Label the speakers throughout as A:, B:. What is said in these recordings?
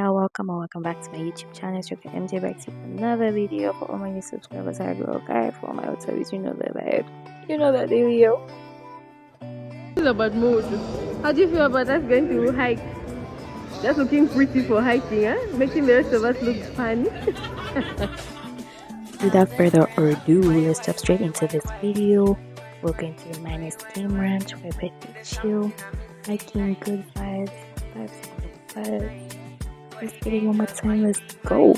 A: y'all, welcome or welcome back to my YouTube channel. It's your girl MJ back to another video. For all my new subscribers, I will guide. For all my authorities, you know the vibe. You know that video.
B: This is about mood. How do you feel about us going to hike? Just looking pretty for hiking, huh? Making the rest of us look funny.
A: Without further ado, let's jump straight into this video. We're going to the Minus Game Ranch. We're about to chill, hiking, good vibes, good vibes. Let's get it one more time. Let's go.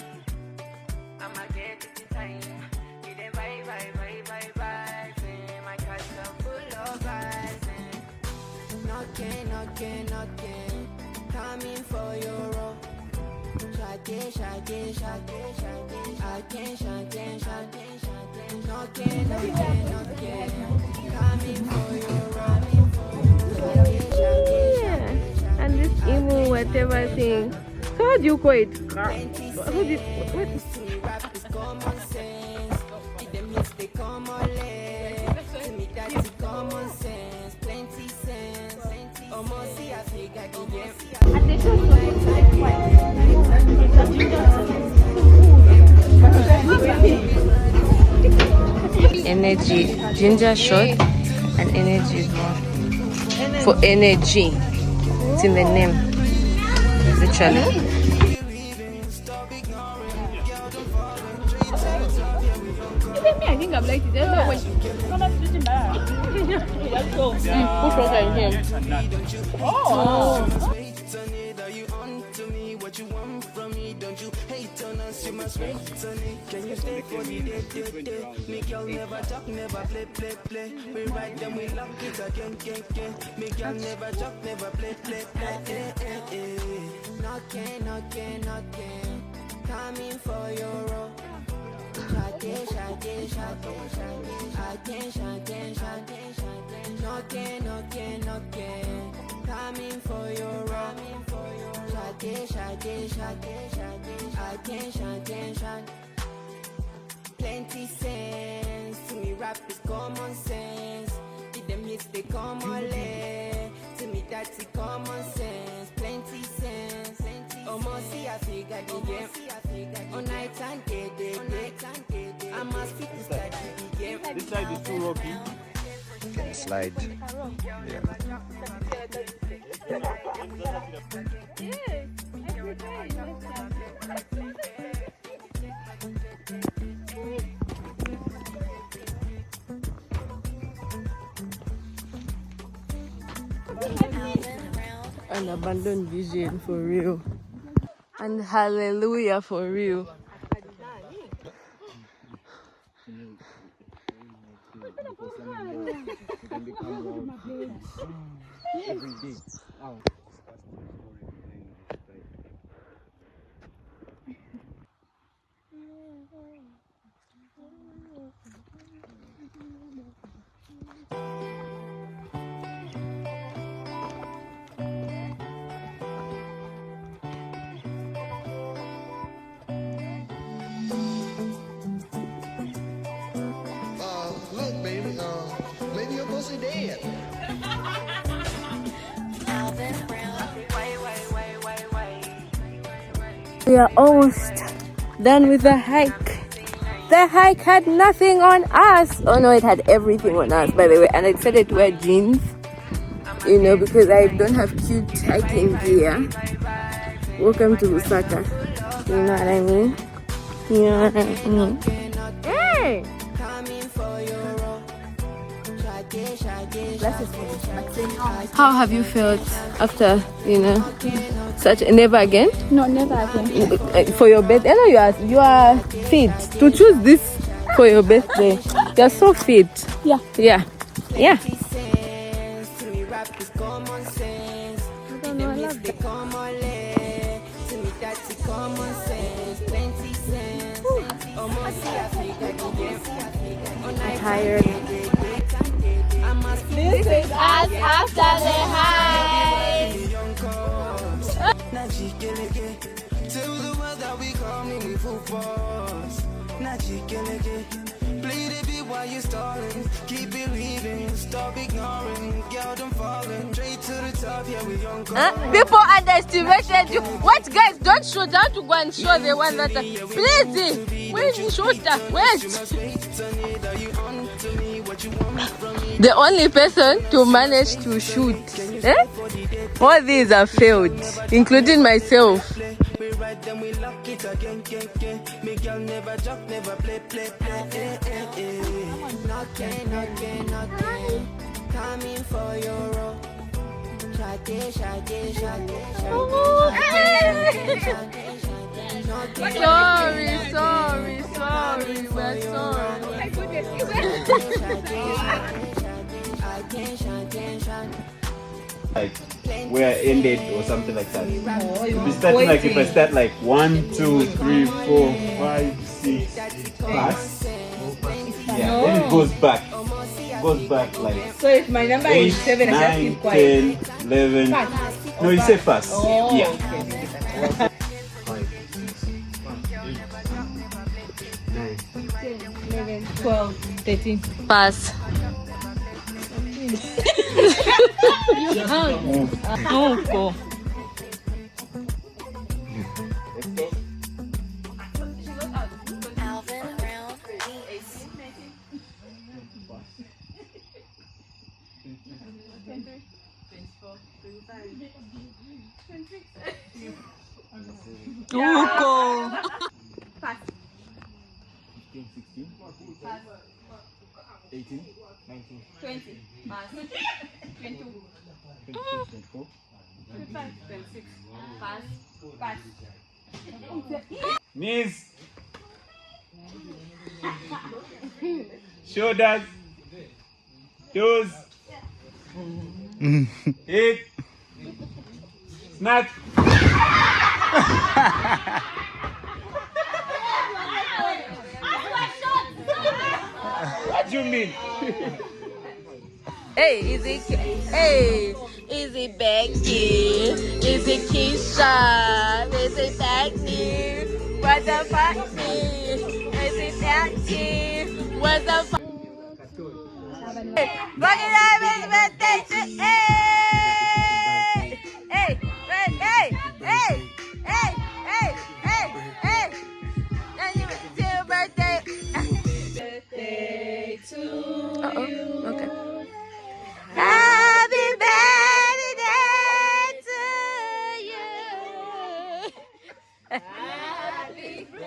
C: Coming for your roll. Shake, coming for your roll.
B: Yeah. And this emo whatever thing. So how do you call it? What?
D: Energy, ginger shot and energy is more for energy. It's in the name, literally.
B: I think I'm like it. Push water in here. Oh.
C: What you want from me, don't you hate on us, you must wait on it. Can you stay for the day? Make y'all never talk, never play. We ride them, we lock it again. Make y'all never talk, never play. Knocking, coming for your roll. Shake, knocking, coming for your roll. Attention. Plenty sense to me, rap is common sense. Did them hits they come all to me that's common sense. Plenty sense. Almost see I figure the game. On night and day. I must fit to start the game.
E: This side is too rocky.
F: Can slide. Yeah.
B: An abandoned vision for real. And hallelujah for real.
E: Every day.
C: Look, baby, maybe you're supposed to dead.
D: We are almost done with the hike. The hike had nothing on us. Oh no, it had everything on us, by the way. And I decided to wear jeans, you know, because I don't have cute hiking gear. Welcome to Lusaka. You know what I mean? Hey! How have you felt after, such never again?
G: No, never again.
D: For your birthday? I know you are fit to choose this for your birthday. You are so fit.
G: Yeah.
D: Yeah. I'm tired.
G: This is us after the hike.
C: Tell the world that we coming with full force. Play the beat why you stalling. Keep believing, stop ignoring. Girl, I'm falling straight to the top. Yeah, we on call.
B: People underestimated you. What, guys? Don't shoot. I have to go and show the one that. Please, where's the shooter? Wait. The only person to manage to shoot. Eh? All these have failed, including myself.
C: We ride them, we lock it again. Me girl never drop, never play. Knocking. Coming for your road. Shade.
B: Sorry. We're sorry.
E: Like where I ended or something like that. We starting like if I start like 1, 2, 3, 4, 5, 6 pass. Yeah, then it goes back. Like.
D: So if my number
E: 8,
D: is 7, I
E: 9,
D: just keep quiet.
E: 10, 11. No, you say pass. Yeah.
D: Okay.
E: 5, 6, 9.
D: 11, 12, 13.
B: Pass.
D: Go.
B: Go.
E: 15, 16, 18, 19,
D: 20. 22.
E: 24.
D: 25. 26. Pass.
E: Knees. Shoulders. Toes. Hip. Snap. What do you mean?
B: Hey, is it Becky? Is it Keisha? Is it Becky? What the fuck? Is it Becky? What the fuck? Okay. Happy birthday to you. Happy birthday.